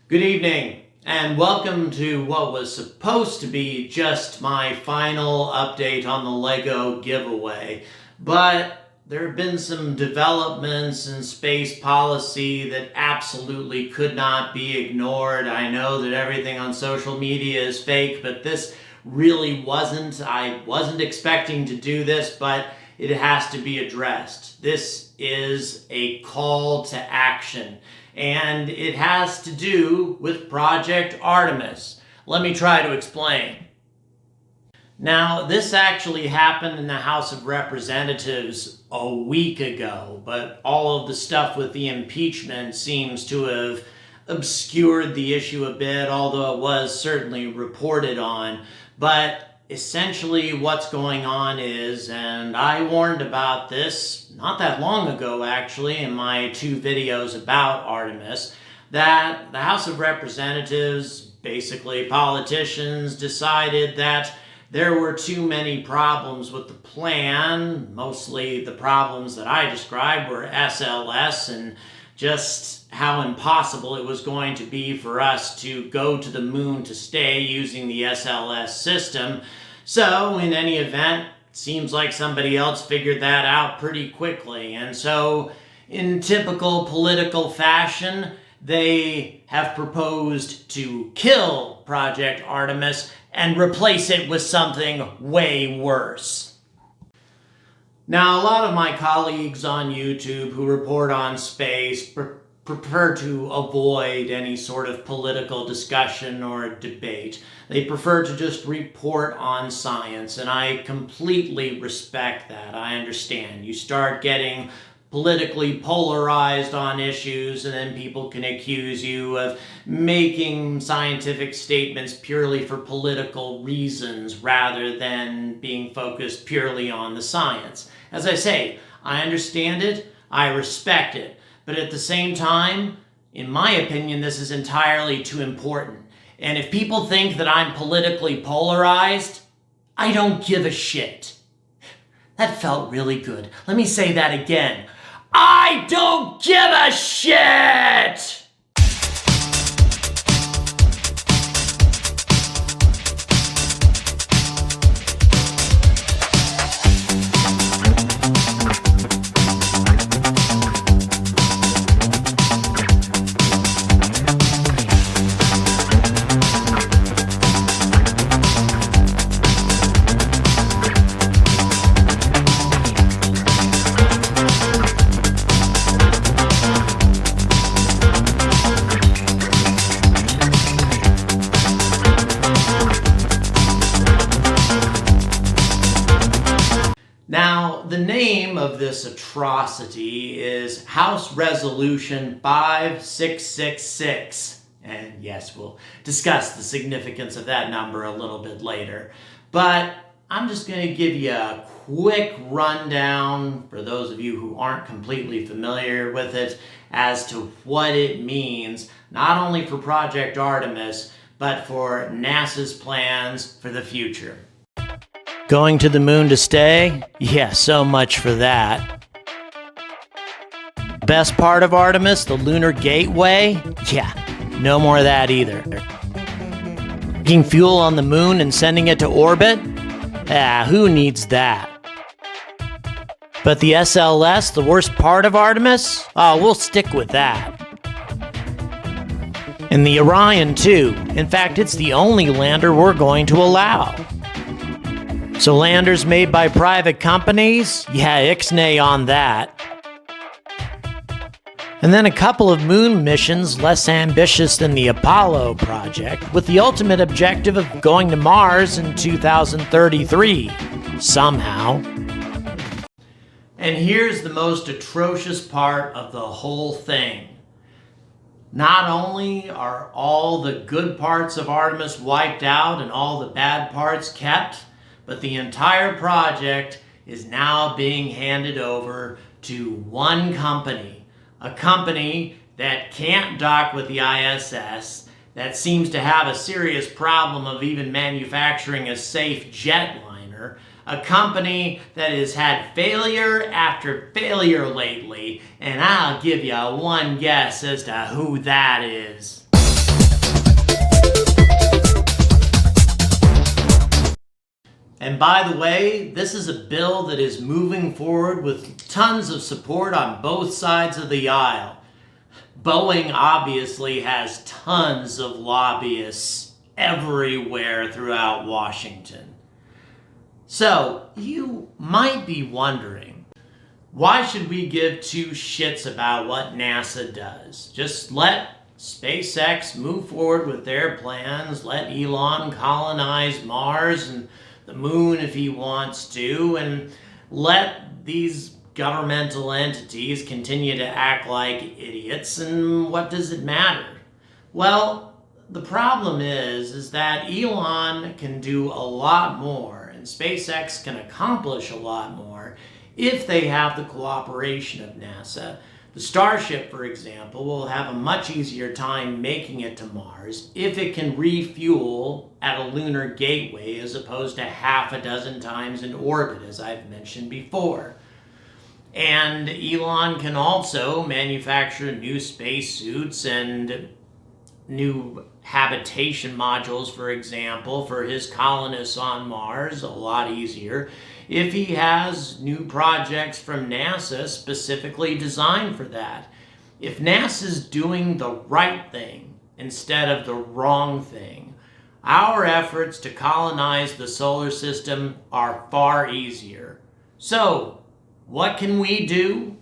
Good evening, and welcome to what was supposed to be just my final update on the LEGO giveaway. But there have been some developments in space policy that absolutely could not be ignored. I know that everything on social media is fake, but this really wasn't. I wasn't expecting to do this, but it has to be addressed. This is a call to action, and it has to do with Project Artemis. Let me try to explain. Now, this actually happened in the House of Representatives a week ago, but all of the stuff with the impeachment seems to have obscured the issue a bit, although it was certainly reported on. But essentially what's going on is, and I warned about this not that long ago actually in my 2 videos about Artemis, that the House of Representatives, basically politicians, decided that there were too many problems with the plan. Mostly the problems that I described were SLS and just how impossible it was going to be for us to go to the moon to stay using the SLS system. So in any event, it seems like somebody else figured that out pretty quickly. And so in typical political fashion, they have proposed to kill Project Artemis and replace it with something way worse. Now, a lot of my colleagues on YouTube who report on space prefer to avoid any sort of political discussion or debate. They prefer to just report on science, and I completely respect that. I understand. You start getting politically polarized on issues, and then people can accuse you of making scientific statements purely for political reasons rather than being focused purely on the science. As I say, I understand it, I respect it, but at the same time, in my opinion, this is entirely too important. And if people think that I'm politically polarized, I don't give a shit. That felt really good. Let me say that again. I don't give a shit! Now, the name of this atrocity is House Resolution 5666. And yes, we'll discuss the significance of that number a little bit later. But I'm just going to give you a quick rundown for those of you who aren't completely familiar with it as to what it means, not only for Project Artemis, but for NASA's plans for the future. Going to the moon to stay? Yeah, so much for that. Best part of Artemis, the lunar gateway? Yeah, no more of that either. Taking fuel on the moon and sending it to orbit? Who needs that? But the SLS, the worst part of Artemis? Oh, we'll stick with that. And the Orion too. In fact, it's the only lander we're going to allow. So landers made by private companies? Yeah, ixnay on that. And then a couple of moon missions less ambitious than the Apollo project, with the ultimate objective of going to Mars in 2033, somehow. And here's the most atrocious part of the whole thing. Not only are all the good parts of Artemis wiped out and all the bad parts kept, but the entire project is now being handed over to one company. A company that can't dock with the ISS, that seems to have a serious problem of even manufacturing a safe jetliner, a company that has had failure after failure lately, and I'll give you one guess as to who that is. And by the way, this is a bill that is moving forward with tons of support on both sides of the aisle. Boeing obviously has tons of lobbyists everywhere throughout Washington. So, you might be wondering, why should we give two shits about what NASA does? Just let SpaceX move forward with their plans, let Elon colonize Mars and the moon if he wants to, and let these governmental entities continue to act like idiots, and what does it matter? Well, the problem is that Elon can do a lot more, and SpaceX can accomplish a lot more if they have the cooperation of NASA. The Starship, for example, will have a much easier time making it to Mars if it can refuel at a lunar gateway as opposed to half a dozen times in orbit, as I've mentioned before. And Elon can also manufacture new spacesuits and new habitation modules, for example, for his colonists on Mars, a lot easier, if he has new projects from NASA specifically designed for that. If NASA's doing the right thing instead of the wrong thing, our efforts to colonize the solar system are far easier. So, what can we do?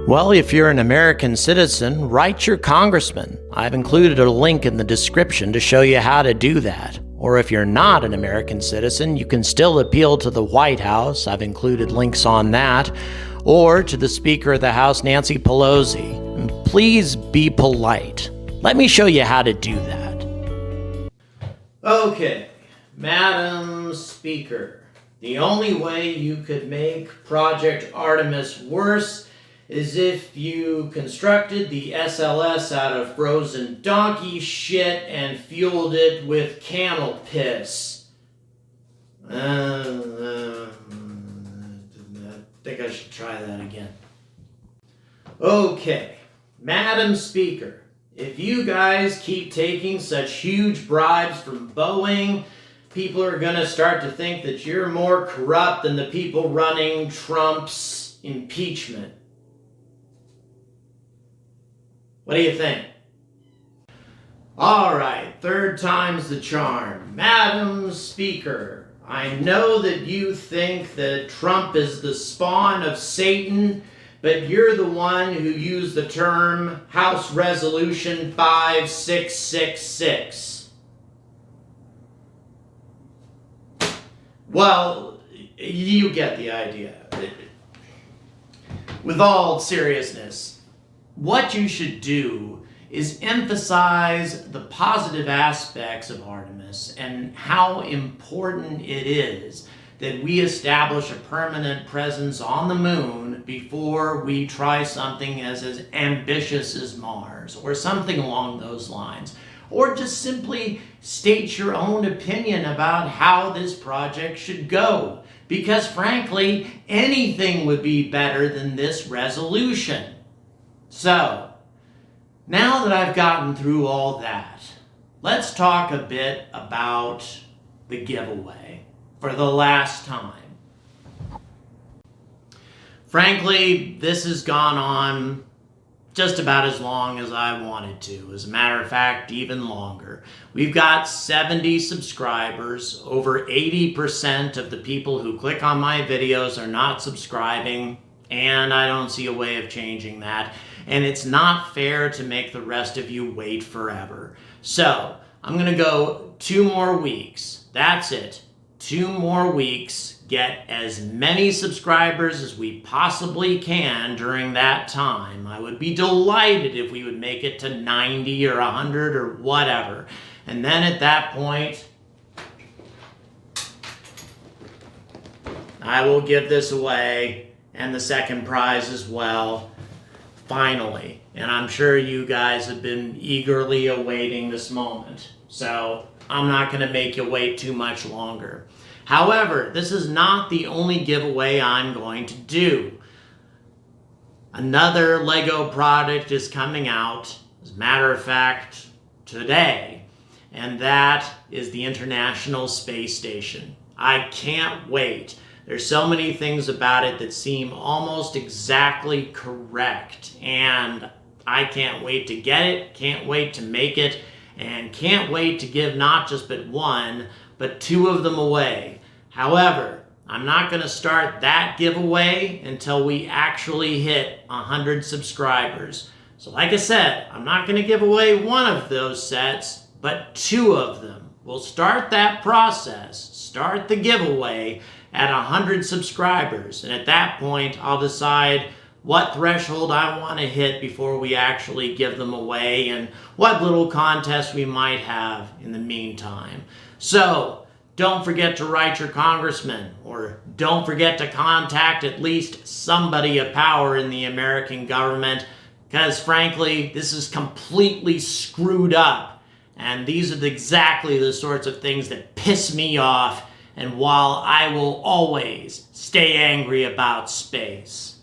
Well, if you're an American citizen, write your congressman. I've included a link in the description to show you how to do that. Or if you're not an American citizen, you can still appeal to the White House. I've included links on that. Or to the Speaker of the House, Nancy Pelosi. And please be polite. Let me show you how to do that. Okay, Madam Speaker. The only way you could make Project Artemis worse is if you constructed the SLS out of frozen donkey shit and fueled it with camel piss. I think I should try that again. Okay, Madam Speaker, if you guys keep taking such huge bribes from Boeing, people are going to start to think that you're more corrupt than the people running Trump's impeachment. What do you think? All right, third time's the charm. Madam Speaker, I know that you think that Trump is the spawn of Satan, but you're the one who used the term House Resolution 5666. Well, you get the idea. With all seriousness, what you should do is emphasize the positive aspects of Artemis and how important it is that we establish a permanent presence on the moon before we try something as ambitious as Mars, or something along those lines. Or just simply state your own opinion about how this project should go. Because frankly, anything would be better than this resolution. So, now that I've gotten through all that, let's talk a bit about the giveaway for the last time. Frankly, this has gone on just about as long as I wanted to. As a matter of fact, even longer. We've got 70 subscribers. Over 80% of the people who click on my videos are not subscribing, and I don't see a way of changing that. And it's not fair to make the rest of you wait forever. So, I'm gonna go 2 more weeks. That's it. 2 more weeks. Get as many subscribers as we possibly can during that time. I would be delighted if we would make it to 90 or 100 or whatever. And then at that point, I will give this away, and the second prize as well, finally. And I'm sure you guys have been eagerly awaiting this moment. So I'm not going to make you wait too much longer. However, this is not the only giveaway I'm going to do. Another LEGO product is coming out, as a matter of fact, today. and that is the International Space Station. I can't wait. There's so many things about it that seem almost exactly correct, and I can't wait to get it, can't wait to make it, and can't wait to give not just but one, but two of them away. However, I'm not going to start that giveaway until we actually hit 100 subscribers. So like I said, I'm not going to give away one of those sets, but two of them. We'll start that process, start the giveaway at 100 subscribers. And at that point, I'll decide what threshold I want to hit before we actually give them away and what little contests we might have in the meantime. So, don't forget to write your congressman, or don't forget to contact at least somebody of power in the American government, because frankly, this is completely screwed up. And these are exactly the sorts of things that piss me off, and while I will always stay angry about space.